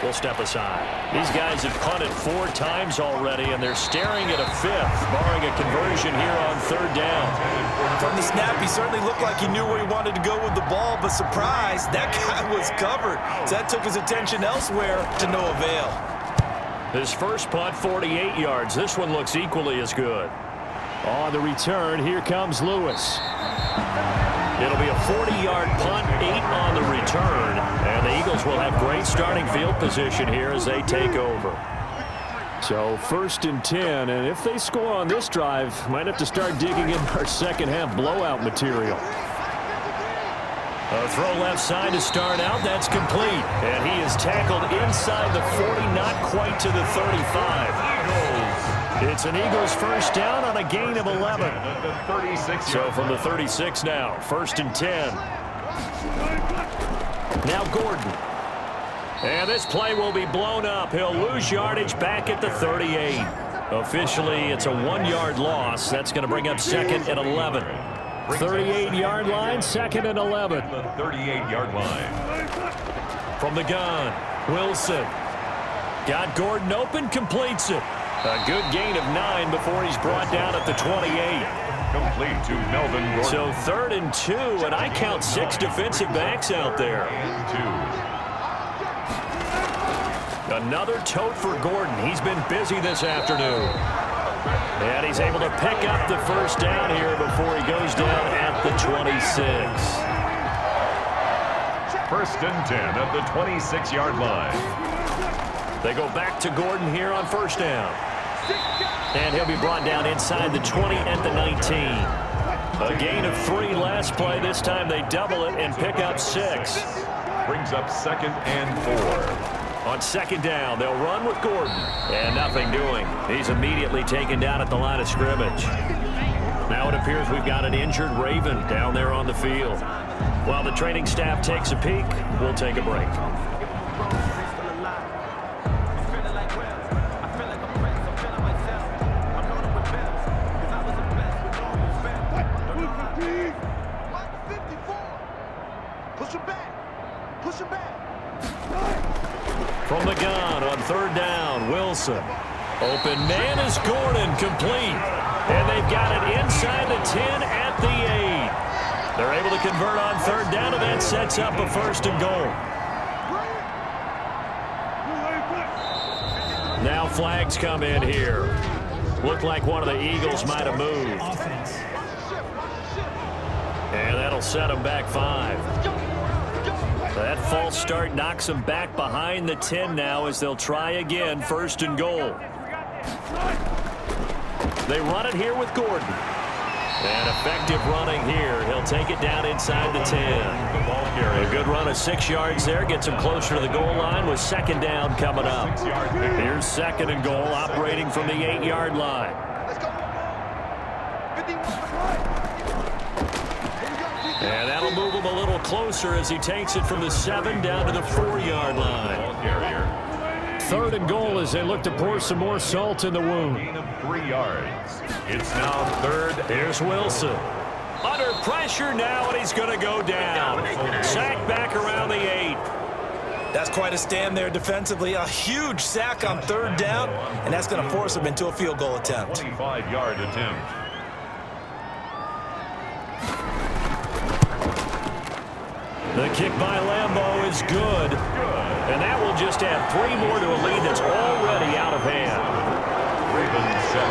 we'll step aside. These guys have punted 4 times already, and they're staring at a 5th, barring a conversion here on third down. From the snap, he certainly looked like he knew where he wanted to go with the ball, but surprise, that guy was covered. So that took his attention elsewhere to no avail. His first punt, 48 yards. This one looks equally as good. On the return, here comes Lewis. It'll be a 40-yard punt, 8 on the return. And the Eagles will have great starting field position here as they take over. So first and 10, and if they score on this drive, might have to start digging in our second half blowout material. A throw left side to start out. That's complete. And he is tackled inside the 40, not quite to the 35. It's an Eagles first down on a gain of 11. So from the 36 now, first and 10. Now Gordon. And this play will be blown up. He'll lose yardage back at the 38. Officially, it's a 1-yard loss. That's going to bring up second and 11. 38-yard line, second and 11. The 38-yard line. From the gun, Wilson. Got Gordon open, completes it. A good gain of 9 before he's brought down at the 28. Complete to Melvin Gordon. So third and 2, and I count 6 defensive backs out there. Another tote for Gordon. He's been busy this afternoon. And he's able to pick up the first down here before he goes down at the 26. First and 10 at the 26-yard line. They go back to Gordon here on first down. And he'll be brought down inside the 20 at the 19. A gain of 3 last play. This time they double it and pick up 6. Brings up second and 4. On second down, they'll run with Gordon. And nothing doing. He's immediately taken down at the line of scrimmage. Now it appears we've got an injured Raven down there on the field. While the training staff takes a peek, we'll take a break. From the gun on third down, Wilson. Open man is Gordon, complete. And they've got it inside the 10 at the 8. They're able to convert on third down, and that sets up a first and goal. Now flags come in here. Looked like one of the Eagles might have moved. And that'll set them back 5. That false start knocks them back behind the 10 now as they'll try again, 1st and goal. They run it here with Gordon. And effective running here. He'll take it down inside the 10. A good run of 6 yards there. Gets him closer to the goal line with 2nd down coming up. Here's 2nd and goal operating from the 8-yard line. And that'll move him a little closer as he takes it from the 7 down to the 4-yard line. 3rd and goal as they look to pour some more salt in the wound. Gain of 3 yards. It's now 3rd. Here's Wilson. Under pressure now, and he's going to go down. Sack back around the 8. That's quite a stand there defensively. A huge sack on 3rd down, and that's going to force him into a field goal attempt. 25-yard attempt. The kick by Lambeau is good. And that will just add 3 more to a lead that's already out of hand. Ravens 7.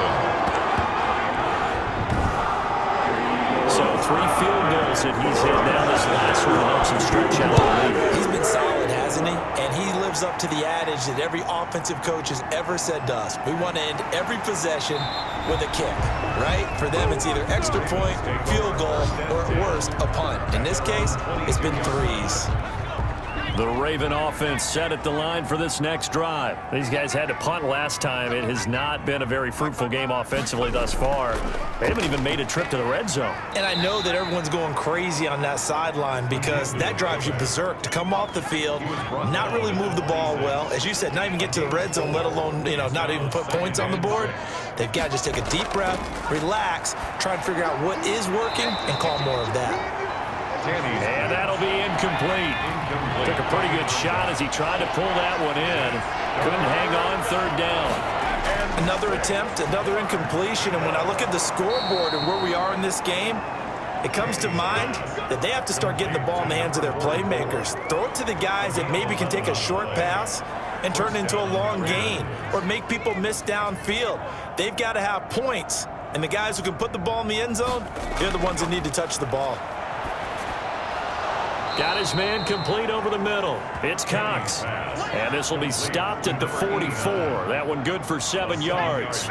So 3 field goals that he's hit now. This last one helps him stretch out the lead. He's been solid, hasn't he? And he lives up to the adage that every offensive coach has ever said to us. We want to end every possession with a kick, right? For them, it's either extra point, field goal, or at worst, a punt. In this case, it's been 3s. The Raven offense set at the line for this next drive. These guys had to punt last time. It has not been a very fruitful game offensively thus far. They haven't even made a trip to the red zone. And I know that everyone's going crazy on that sideline because that drives you berserk to come off the field, not really move the ball well. As you said, not even get to the red zone, let alone, not even put points on the board. They've got to just take a deep breath, relax, try and figure out what is working, and call more of that. And that'll be incomplete. Took a pretty good shot as he tried to pull that one in. Couldn't hang on 3rd down. Another attempt, another incompletion, and when I look at the scoreboard and where we are in this game, it comes to mind that they have to start getting the ball in the hands of their playmakers. Throw it to the guys that maybe can take a short pass and turn it into a long gain or make people miss downfield. They've got to have points, and the guys who can put the ball in the end zone, they're the ones that need to touch the ball. Got his man complete over the middle. It's Cox. And this will be stopped at the 44. That one good for 7 yards.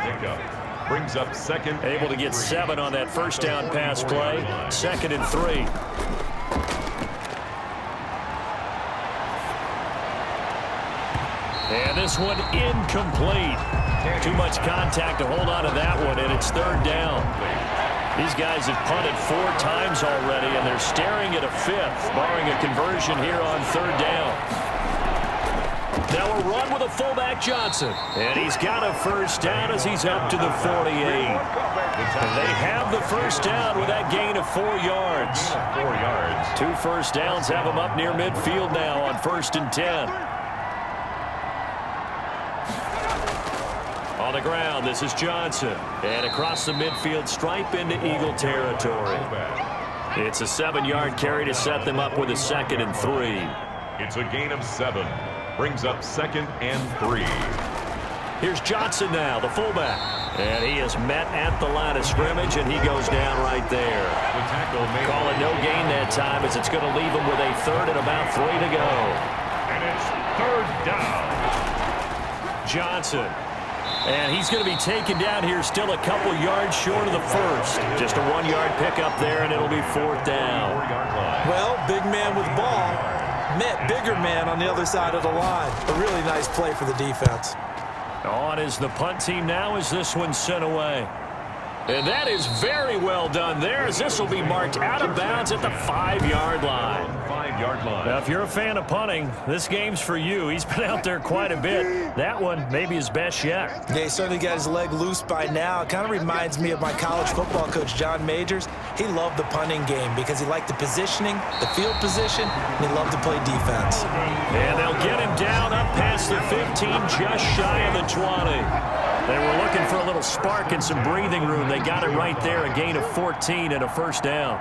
Brings up 2nd. Able to get 7 on that 1st down pass play. 2nd and 3. And this one incomplete. Too much contact to hold on to that one, and it's 3rd down. These guys have punted 4 times already, and they're staring at a 5th, barring a conversion here on 3rd down. Now a run with a fullback Johnson. And he's got a 1st down as he's up to the 48. And they have the 1st down with that gain of 4 yards. 4 yards. 2 1st downs have him up near midfield now on 1st and 10. On the ground, this is Johnson. And across the midfield stripe into Eagle territory. It's a 7-yard carry to set them up with a 2nd and 3. It's a gain of 7. Brings up 2nd and 3. Here's Johnson now, the fullback. And he is met at the line of scrimmage, and he goes down right there. The tackle made. Call it no gain that time as it's going to leave him with a 3rd and about 3 to go. And it's 3rd down. Johnson. And he's going to be taken down here still a couple yards short of the 1st. Just a 1-yard pickup there, and it'll be 4th down. 4-yard line. Well, big man with ball met bigger man on the other side of the line. A really nice play for the defense. On is the punt team now as this one's sent away. And that is very well done there as this will be marked out of bounds at the 5-yard line. 5-yard line. Now, if you're a fan of punting, this game's for you. He's been out there quite a bit. That one maybe his best yet. Yeah, he certainly got his leg loose by now. It kind of reminds me of my college football coach, John Majors. He loved the punting game because he liked the positioning, the field position, and he loved to play defense. And they'll get him down up past the 15, just shy of the 20. They were looking for a little spark and some breathing room. They got it right there, a gain of 14 and a 1st down.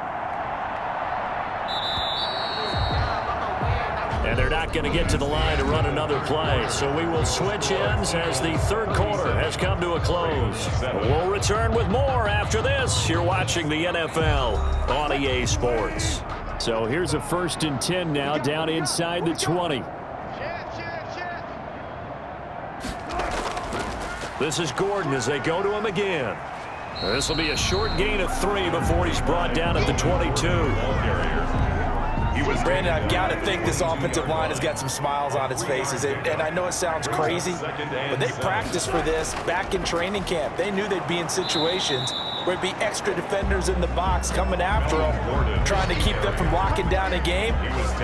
And they're not going to get to the line to run another play. So we will switch ends as the 3rd quarter has come to a close. We'll return with more after this. You're watching the NFL on EA Sports. So here's a 1st and 10 now, down inside the 20. This is Gordon as they go to him again. This will be a short gain of 3 before he's brought down at the 22. Brandon, I've got to think this offensive line has got some smiles on its faces. And I know it sounds crazy, but they practiced for this back in training camp. They knew they'd be in situations where there'd be extra defenders in the box coming after them, trying to keep them from locking down a game.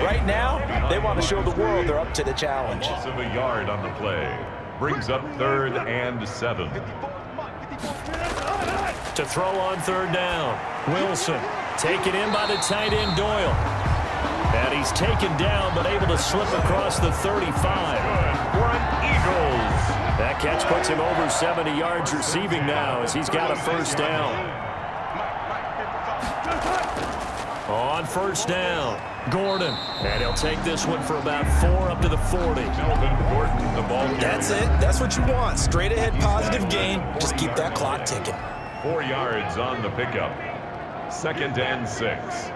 Right now, they want to show the world they're up to the challenge. Loss of a yard on the play. Brings up 3rd and 7. To throw on 3rd down. Wilson taken in by the tight end Doyle. And he's taken down but able to slip across the 35. Run Eagles. That catch puts him over 70 yards receiving now as he's got a 1st down. On 1st down, Gordon. And he'll take this one for about 4 up to the 40. Melvin Gordon, the ball carrier. That's it. That's what you want. Straight ahead positive gain. Just keep that clock ticking. 4 yards on the pickup. 2nd and 6.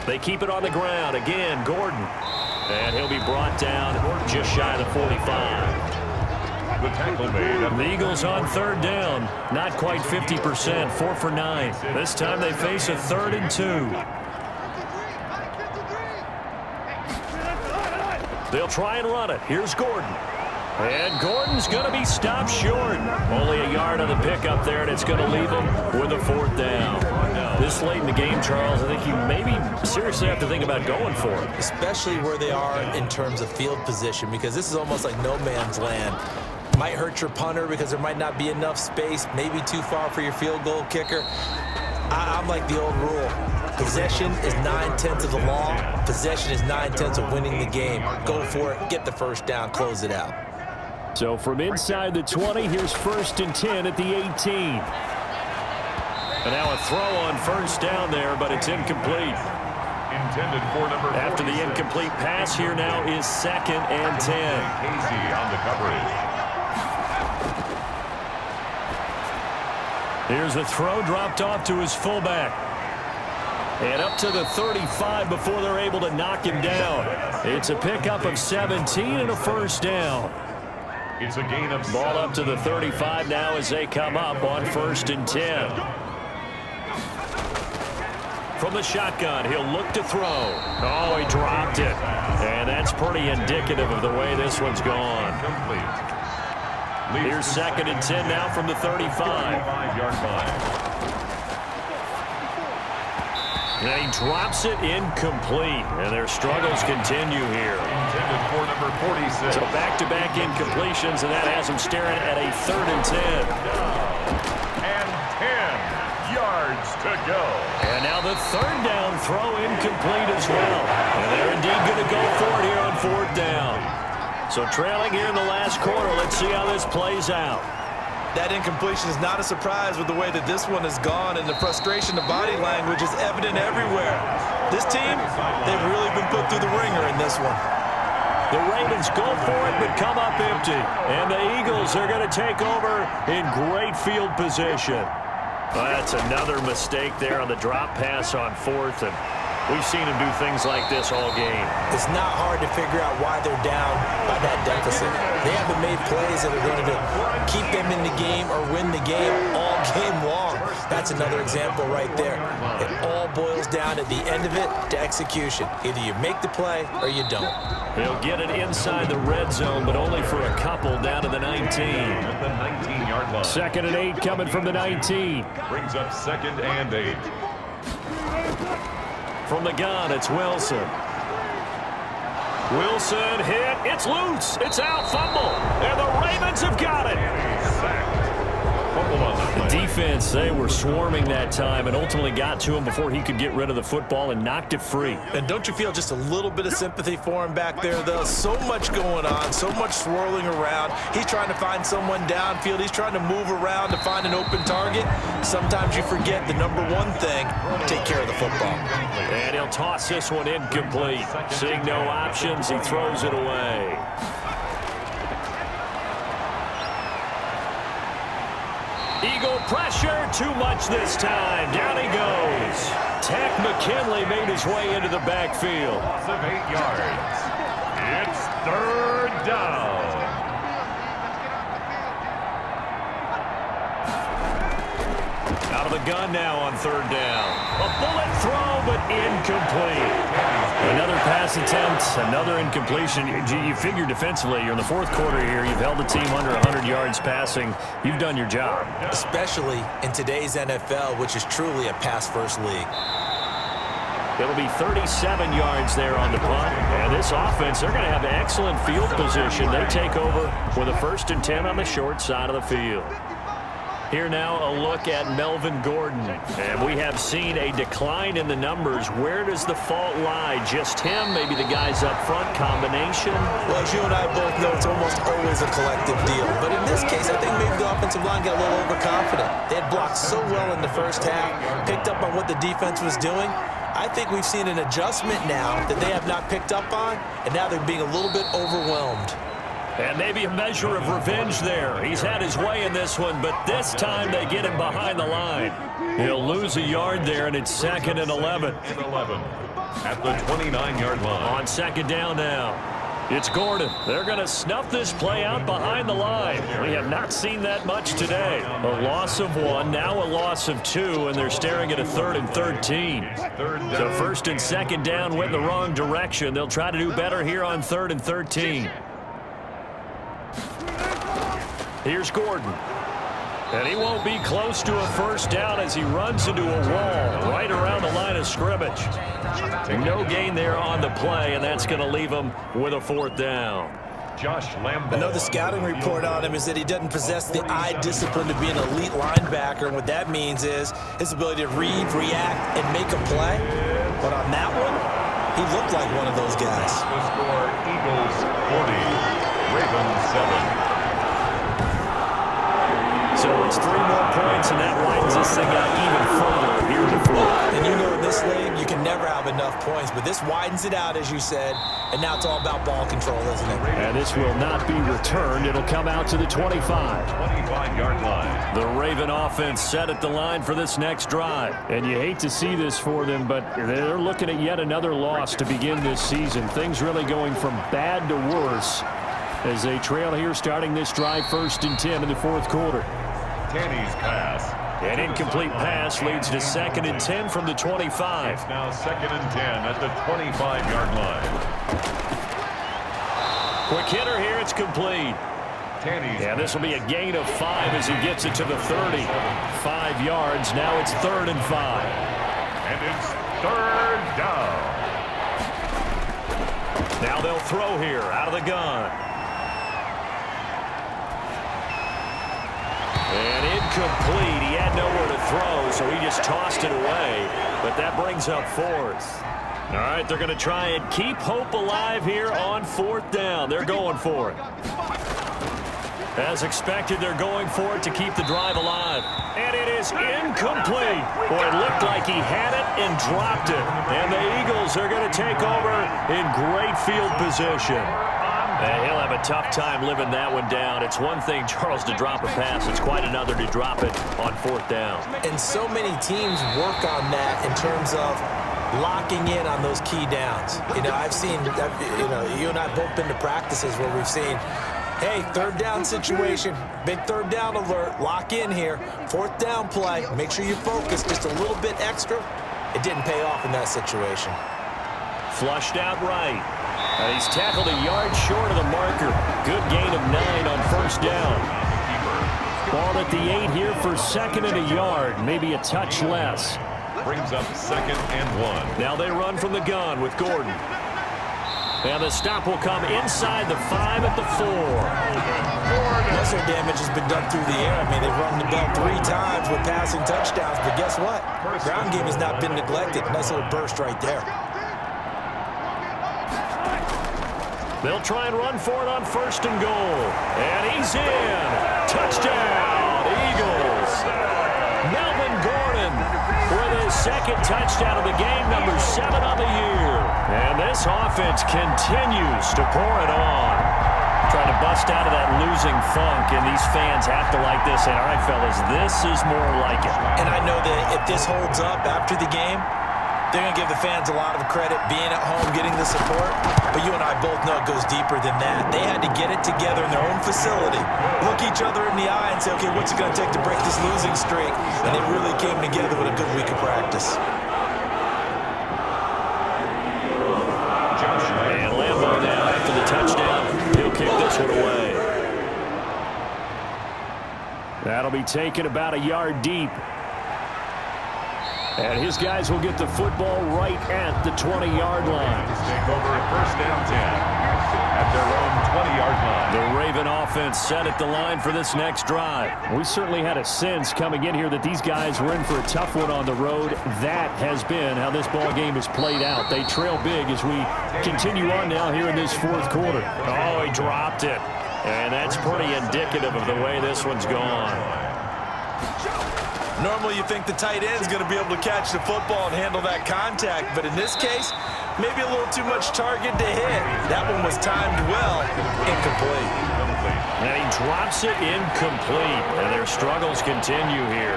They keep it on the ground. Again, Gordon. And he'll be brought down just shy of the 45. The tackle made. The Eagles on 3rd down. Not quite 50%. 4 for 9. This time they face a 3rd and 2. They'll try and run it. Here's Gordon. And Gordon's going to be stopped short. Only a yard on the pickup there, and it's going to leave him with a 4th down. This late in the game, Charles, I think you maybe seriously have to think about going for it. Especially where they are in terms of field position, because this is almost like no man's land. Might hurt your punter because there might not be enough space, maybe too far for your field goal kicker. I'm like the old rule. Possession is 9/10 of the law. Possession is 9/10 of winning the game. Go for it, get the 1st down, close it out. So from inside the 20, here's 1st and 10 at the 18. And now a throw on 1st down there, but it's incomplete. Intended for number 46. After the incomplete pass, here now is 2nd and 10. Casey on the coverage. Here's the throw dropped off to his fullback. And up to the 35 before they're able to knock him down. It's a pickup of 17 and a 1st down. It's a gain of Ball up to the 35 now as they come up on 1st and 10. From the shotgun, he'll look to throw. Oh, he dropped it. And that's pretty indicative of the way this one's gone. Here's 2nd and 10 now from the 35. 5-yard line. And he drops it incomplete. And their struggles continue here. Intended for number 46. So back-to-back incompletions, and that has him staring at a 3rd and 10. And 10 yards to go. And now the 3rd down throw incomplete as well. And they're indeed going to go for it here on 4th down. So trailing here in the last quarter, let's see how this plays out. That incompletion is not a surprise with the way that this one has gone, and the frustration, the body language is evident everywhere. This team, they've really been put through the ringer in this one. The Ravens go for it but come up empty. And the Eagles are going to take over in great field position. That's another mistake there on the drop pass on 4th, and we've seen him do things like this all game. It's not hard to figure out why they're down by that deficit. They haven't made plays that are going to keep them in the game or win the game all game long. That's another example right there. It all boils down at the end of it to execution. Either you make the play or you don't. He'll get it inside the red zone, but only for a couple down to the 19. At the 19-yard line. 2nd and 8 coming from the 19. Brings up 2nd and 8. From the gun, it's Wilson. Wilson hit. It's loose. It's out. Fumble. And the Ravens have got it. The defense, they were swarming that time and ultimately got to him before he could get rid of the football and knocked it free. And don't you feel just a little bit of sympathy for him back there, though? So much going on, so much swirling around. He's trying to find someone downfield. He's trying to move around to find an open target. Sometimes you forget the number one thing, take care of the football. And he'll toss this one incomplete. Seeing no options, he throws it away. Eagle pressure, too much this time. Down he goes. Tech McKinley made his way into the backfield. Loss of 8 yards. It's third down. Out of the gun now on third down. A bullet throw, but incomplete. Another pass attempt, another incompletion. You figure defensively, you're in the fourth quarter here. You've held the team under 100 yards passing. You've done your job. Especially in today's NFL, which is truly a pass-first league. It'll be 37 yards there on the punt. And this offense, they're going to have excellent field position. They take over with a 1st and 10 on the short side of the field. Here now, a look at Melvin Gordon. And we have seen a decline in the numbers. Where does the fault lie? Just him? Maybe the guys up front? Combination? Well, as you and I both know, it's almost always a collective deal. But in this case, I think maybe the offensive line got a little overconfident. They had blocked so well in the first half, picked up on what the defense was doing. I think we've seen an adjustment now that they have not picked up on, and now they're being a little bit overwhelmed. And maybe a measure of revenge there. He's had his way in this one, but this time they get him behind the line. He'll lose a yard there, and it's 2nd and 11. At the 29-yard line. On 2nd down now. It's Gordon. They're going to snuff this play out behind the line. We have not seen that much today. A loss of 1, now a loss of 2, and they're staring at a 3rd and 13. So 1st and 2nd down went the wrong direction. They'll try to do better here on 3rd and 13. Here's Gordon. And he won't be close to a 1st down as he runs into a wall right around the line of scrimmage. No gain there on the play, and that's going to leave him with a 4th down. Josh Lambo. I know the scouting report on him is that he doesn't possess the eye discipline to be an elite linebacker, and what that means is his ability to read, react, and make a play. But on that one, he looked like one of those guys. The score, Eagles 40, Ravens 7. So it's 3 more points, and that widens this thing out even further here in the 4th. And you know in this league, you can never have enough points, but this widens it out, as you said, and now it's all about ball control, isn't it? And this will not be returned. It'll come out to the 25. 25-yard line. The Raven offense set at the line for this next drive. And you hate to see this for them, but they're looking at yet another loss to begin this season. Things really going from bad to worse as they trail here starting this drive 1st and 10 in the 4th quarter. Tanny's pass. An incomplete pass leads to 2nd and 10 from the 25. It's now 2nd and 10 at the 25-yard line. Quick hitter here, it's complete. Tanny's Yeah, this will be a gain of 5 as he gets it to the 30. 5 yards, now it's 3rd and 5. And it's 3rd down. Now they'll throw here out of the gun. And incomplete. He had nowhere to throw, so he just tossed it away. But that brings up 4th. All right, they're going to try and keep hope alive here on 4th down. They're going for it. As expected, they're going for it to keep the drive alive. And it is incomplete. Boy, it looked like he had it and dropped it. And the Eagles are going to take over in great field position. And he'll have a tough time living that one down. It's one thing, Charles, to drop a pass. It's quite another to drop it on 4th down. And so many teams work on that in terms of locking in on those key downs. You know, I've seen, you and I both been to practices where we've seen, hey, 3rd down situation, big 3rd down alert, lock in here. 4th down play, make sure you focus just a little bit extra. It didn't pay off in that situation. Flushed out right. And he's tackled a yard short of the marker. Good gain of 9 on 1st down. Ball at the 8 here for 2nd and a yard, maybe a touch less. Brings up 2nd and 1. Now they run from the gun with Gordon. And the stop will come inside the 5 at the 4. Muscle damage has been done through the air. I mean, they've rung the bell 3 times with passing touchdowns, but guess what? Ground game has not been neglected. Nice little burst right there. They'll try and run for it on 1st and goal. And he's in. Touchdown, Eagles. Melvin Gordon with his 2nd touchdown of the game, number 7 on the year. And this offense continues to pour it on. Trying to bust out of that losing funk, and these fans have to like this. And all right, fellas, this is more like it. And I know that if this holds up after the game, they're going to give the fans a lot of credit being at home, getting the support. But you and I both know it goes deeper than that. They had to get it together in their own facility, look each other in the eye and say, okay, what's it going to take to break this losing streak? And they really came together with a good week of practice. And Lambo now after the touchdown. He'll kick this one away. That'll be taken about a yard deep. And his guys will get the football right at the 20-yard line. Take over at 1st and 10 at their own 20-yard line. The Raven offense set at the line for this next drive. We certainly had a sense coming in here that these guys were in for a tough one on the road. That has been how this ball game has played out. They trail big as we continue on now here in this fourth quarter. Oh, he dropped it. And that's pretty indicative of the way this one's gone. Normally you think the tight end's going to be able to catch the football and handle that contact, but in this case, maybe a little too much target to hit. That one was timed well, incomplete. And he drops it incomplete, and their struggles continue here.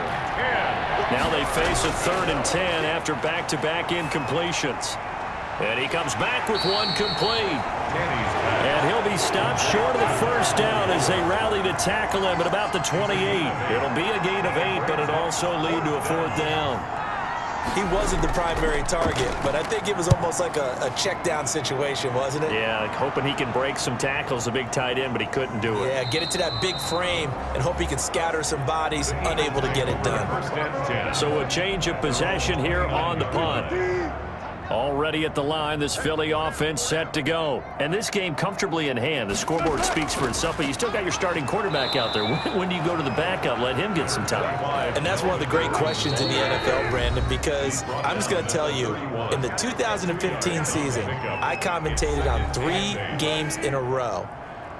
Now they face a 3rd and 10 after back-to-back incompletions. And he comes back with one complete. And he'll be stopped short of the first down as they rally to tackle him at about the 28. It'll be a gain of 8, but it also lead to a 4th down. He wasn't the primary target, but I think it was almost like a check down situation, wasn't it? Yeah, like hoping he can break some tackles, a big tight end, but he couldn't do it. Yeah, get it to that big frame and hope he can scatter some bodies, unable to get it done. So a change of possession here on the punt. Already at the line, this Philly offense set to go. And this game comfortably in hand. The scoreboard speaks for itself, but you still got your starting quarterback out there. When do you go to the backup? Let him get some time. And that's one of the great questions in the NFL, Brandon, because I'm just going to tell you, in the 2015 season, I commentated on 3 games in a row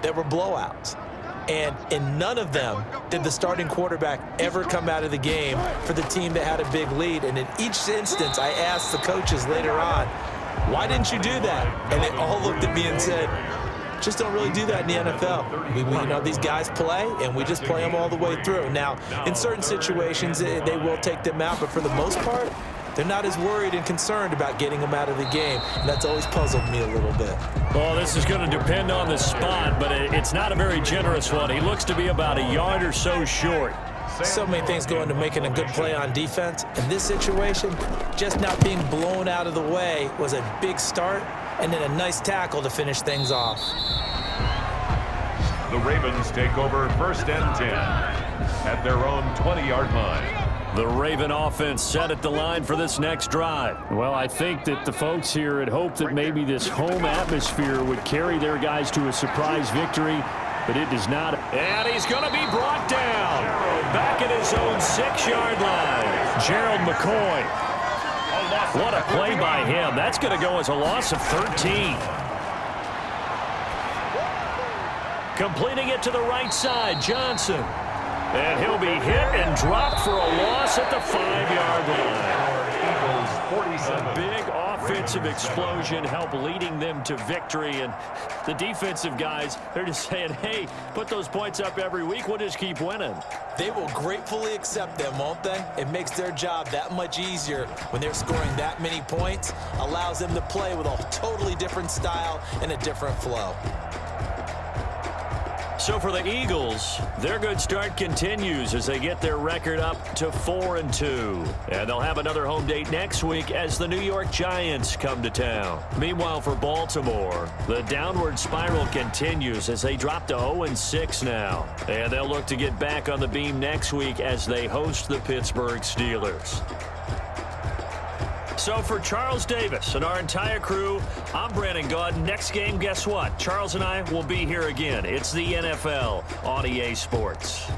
that were blowouts. And in none of them did the starting quarterback ever come out of the game for the team that had a big lead. And in each instance, I asked the coaches later on, why didn't you do that? And they all looked at me and said, just don't really do that in the NFL. You know, these guys play, and we just play them all the way through. Now, in certain situations, they will take them out, but for the most part, they're not as worried and concerned about getting them out of the game. And that's always puzzled me a little bit. Well, this is going to depend on the spot, but it's not a very generous one. He looks to be about a yard or so short. So many things go into making a good play on defense. In this situation, just not being blown out of the way was a big start, and then a nice tackle to finish things off. The Ravens take over 1st and 10 at their own 20-yard line. The Raven offense set at the line for this next drive. Well, I think that the folks here had hoped that maybe this home atmosphere would carry their guys to a surprise victory, but it does not. And he's going to be brought down back at his own 6-yard line. Gerald McCoy. What a play by him. That's going to go as a loss of 13. Completing it to the right side, Johnson. And he'll be hit and dropped for a loss at the 5-yard line. A big offensive explosion helped leading them to victory. And the defensive guys, they're just saying, hey, put those points up every week. We'll just keep winning. They will gratefully accept them, won't they? It makes their job that much easier when they're scoring that many points. Allows them to play with a totally different style and a different flow. So for the Eagles, their good start continues as they get their record up to 4-2. And they'll have another home date next week as the New York Giants come to town. Meanwhile, for Baltimore, the downward spiral continues as they drop to 0-6 now. And they'll look to get back on the beam next week as they host the Pittsburgh Steelers. So for Charles Davis and our entire crew, I'm Brandon Gaud. Next game, guess what? Charles and I will be here again. It's the NFL on EA Sports.